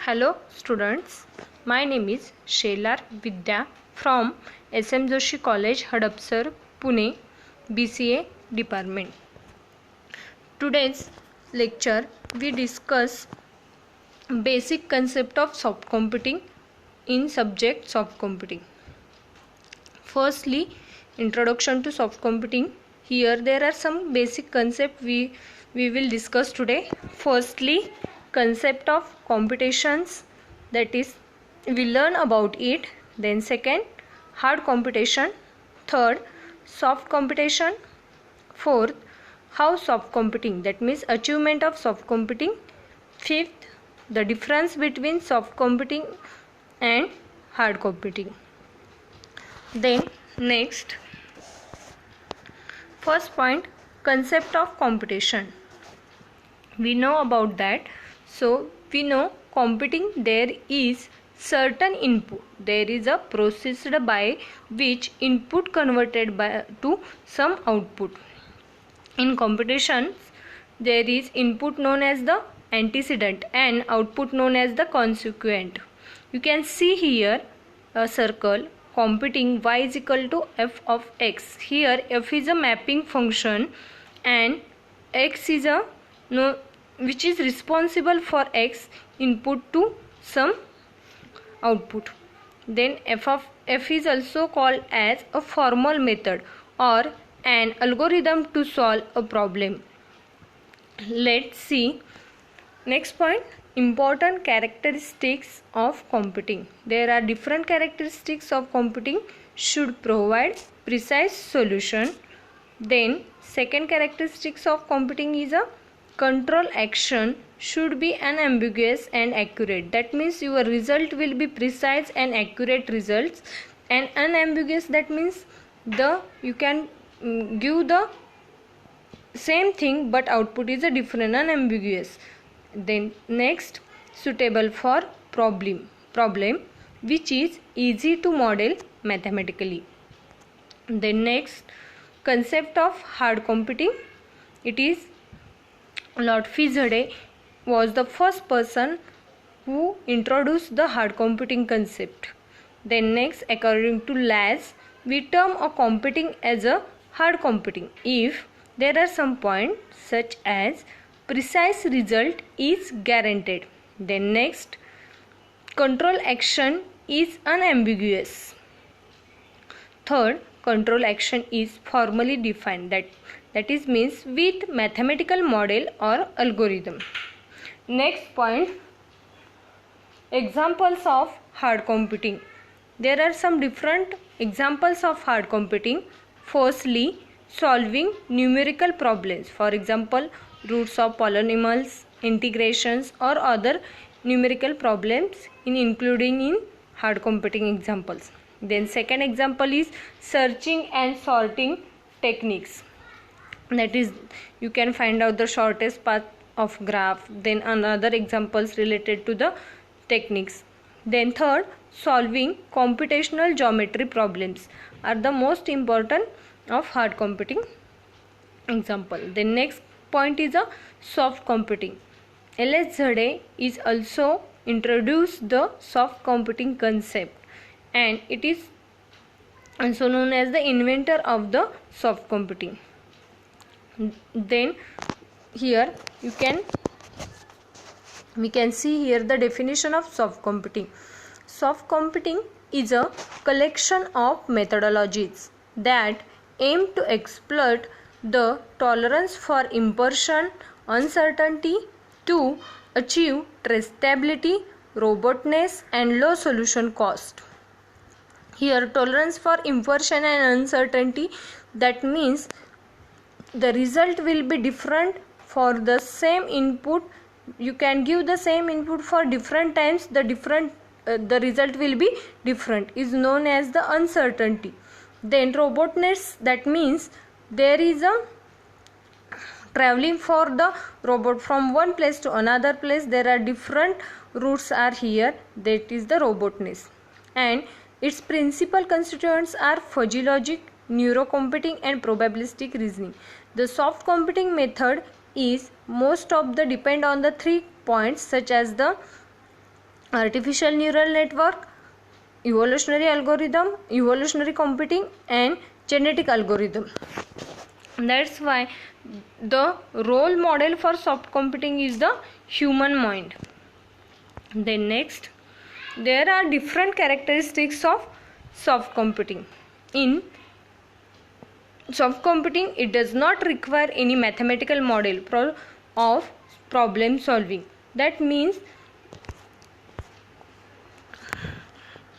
Hello students, my name is Shelar Vidya from SM Joshi College, Hadapsar, Pune, BCA department. Today's lecture we discuss basic concept of soft computing in subject soft computing. Firstly, introduction to soft computing. Here there are some basic concept we will discuss today. Firstly, concept of computations, that is we learn about it. Then second, hard computation. Third, soft computation. Fourth, how soft computing, that means achievement of soft computing. Fifth, the difference between soft computing and hard computing. Then next, first point, concept of computation. We know about that. So we know computing, there is certain input, there is a process by which input converted to some output. In computations, there is input known as the antecedent and output known as the consequent. You can see here a circle computing y is equal to f of x. Here f is a mapping function and x is a which is responsible for x input to some output. Then f is also called as a formal method or an algorithm to solve a problem. Let's see next point, important characteristics of computing. There are different characteristics of computing. Should provide precise solution. Then second characteristics of computing is a control action should be unambiguous and accurate. That means your result will be precise and accurate results. And unambiguous, that means you can give the same thing but output is a different, unambiguous. Then next, suitable for problem which is easy to model mathematically. Then next, concept of hard computing. It is Lord Fishade was the first person who introduced the hard computing concept. Then next, according to Laz, we term a computing as a hard computing if there are some points such as precise result is guaranteed. Then next, control action is unambiguous. Third, control action is formally defined, that is means with mathematical model or algorithm. Next point, examples of hard computing. There are some different examples of hard computing. Firstly, solving numerical problems, for example roots of polynomials, integrations or other numerical problems including in hard computing examples. Then second example is searching and sorting techniques, that is you can find out the shortest path of graph. Then another examples related to the techniques. Then third, solving computational geometry problems are the most important of hard computing example. The next point is a soft computing. L.S. Zade is also introduced the soft computing concept and it is also known as the inventor of the soft computing. Then here we can see here the definition of soft computing. Soft computing is a collection of methodologies that aim to exploit the tolerance for imperfection, uncertainty to achieve traceability, robustness and low solution cost. Here tolerance for imperfection and uncertainty, that means the result will be different for the same input. You can give the same input for different times, the result will be different, is known as the uncertainty. Then robustness, that means there is a traveling for the robot from one place to another place, there are different routes are here, that is the robustness. And its principal constituents are fuzzy logic, neurocomputing and probabilistic reasoning. The soft computing method is most of the depend on the 3 points such as the artificial neural network, evolutionary algorithm, evolutionary computing, and genetic algorithm. That's why the role model for soft computing is the human mind. Then next, there are different characteristics of soft computing. In soft computing, it does not require any mathematical model of problem solving. That means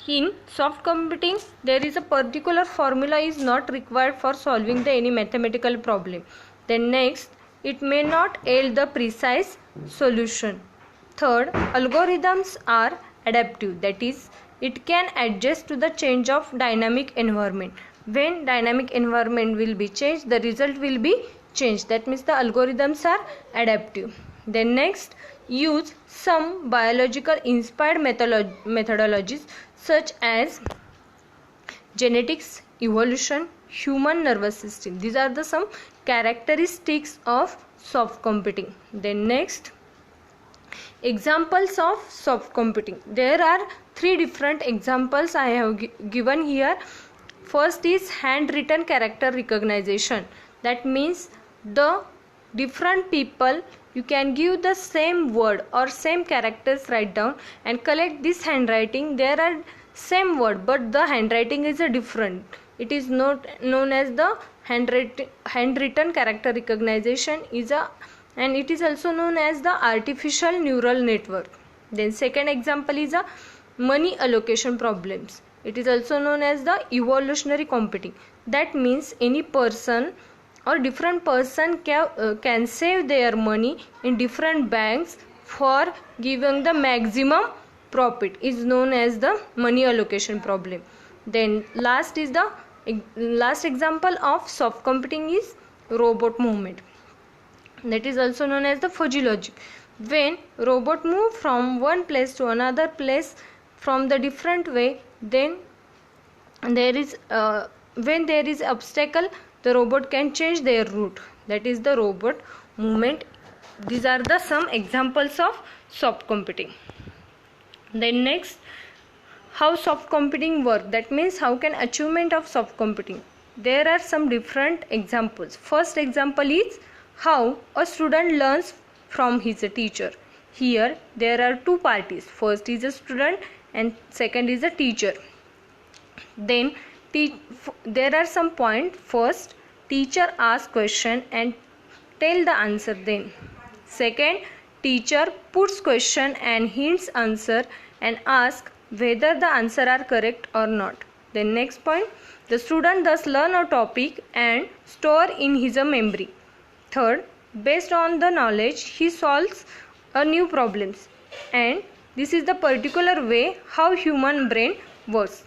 in soft computing there is a particular formula is not required for solving the any mathematical problem. Then next, it may not yield the precise solution. Third, algorithms are adaptive, that is it can adjust to the change of dynamic environment. When dynamic environment will be changed, the result will be changed. That means the algorithms are adaptive. Then next, use some biological inspired methodologies such as genetics, evolution, human nervous system. These are the some characteristics of soft computing. Then next, examples of soft computing. There are 3 different examples I have given here. First is handwritten character recognition. That means the different people, you can give the same word or same characters write down and collect this handwriting. There are same word but the handwriting is a different. It is not known as the handwritten character recognition and it is also known as the artificial neural network. Then second example is a money allocation problems. It is also known as the evolutionary computing. That means any person or different person can save their money in different banks for giving the maximum profit, is known as the money allocation problem. Then last example of soft computing is robot movement. That is also known as the fuzzy logic. When robot move from one place to another place from the different way, then there is when there is obstacle, the robot can change their route. That is the robot movement. These are the some examples of soft computing. Then next, how soft computing work. That means how can achievement of soft computing. There are some different examples. First example is how a student learns from his teacher. Here there are 2 parties. First is a student and second is a teacher. Then there are some points. First, teacher asks question and tell the answer. Then second, teacher puts question and hints answer and asks whether the answer are correct or not. Then next point, the student thus learn a topic and store in his memory. Third, based on the knowledge he solves a new problems, and this is the particular way how human brain works.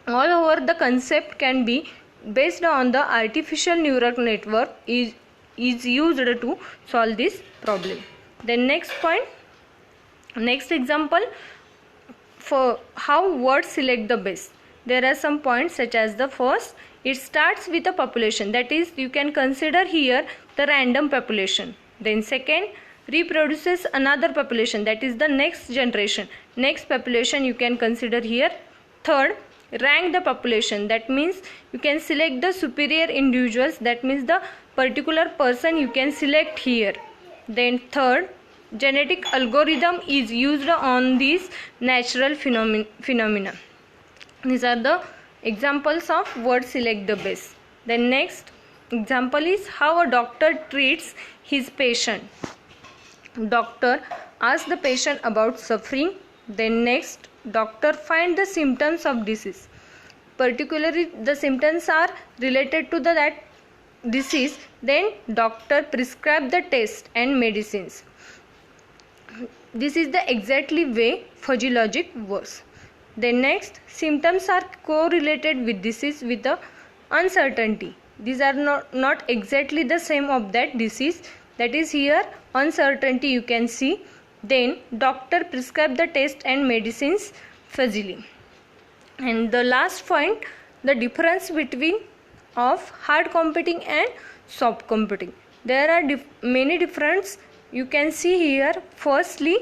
All over the concept can be based on the artificial neural network is used to solve this problem. Then next point, next example for how words select the best. There are some points such as the first, it starts with a population, that is you can consider here the random population. Then second, reproduces another population, that is the next generation, next population you can consider here. Third, rank the population, that means you can select the superior individuals, that means the particular person you can select here. Then third, genetic algorithm is used on these natural phenomena. These are the examples of word select the best. Then next example is how a doctor treats his patient. Doctor asks the patient about suffering. Then next, doctor find the symptoms of disease. Particularly the symptoms are related to that disease. Then doctor prescribe the test and medicines. This is the exactly way fuzzy logic works. Then next, symptoms are correlated with disease with the uncertainty. These are not exactly the same of that disease. That is here uncertainty you can see. Then doctor prescribe the test and medicines fuzzily. And the last point, the difference between of hard computing and soft computing. There are many differences you can see here. Firstly,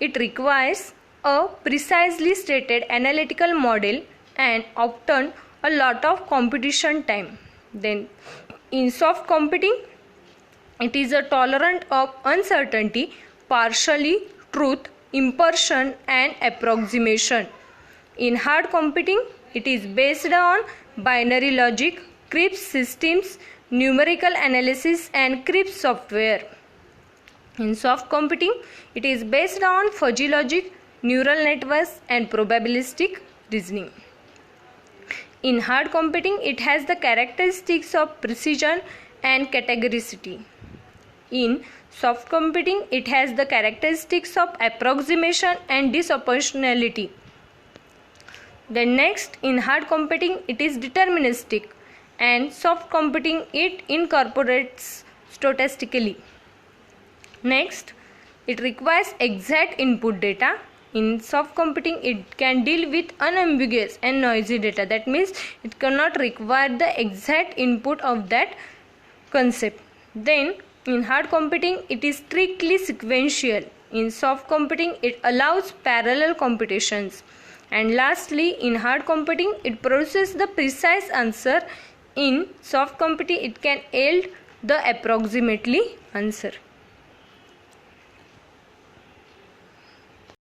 it requires a precisely stated analytical model and often a lot of competition time. Then in soft computing, it is a tolerant of uncertainty, partially truth, impression and approximation. In hard computing, it is based on binary logic, crypt systems, numerical analysis and crypt software. In soft computing, it is based on fuzzy logic, neural networks and probabilistic reasoning. In hard computing, it has the characteristics of precision and categoricity. In soft computing, it has the characteristics of approximation and disproportionality. Then next, in hard computing, it is deterministic, and soft computing, it incorporates stochastically. Next, it requires exact input data. In soft computing, it can deal with unambiguous and noisy data. That means it cannot require the exact input of that concept. Then in hard computing, it is strictly sequential. In soft computing, it allows parallel computations. And lastly, in hard computing, it produces the precise answer. In soft computing, it can yield the approximately answer.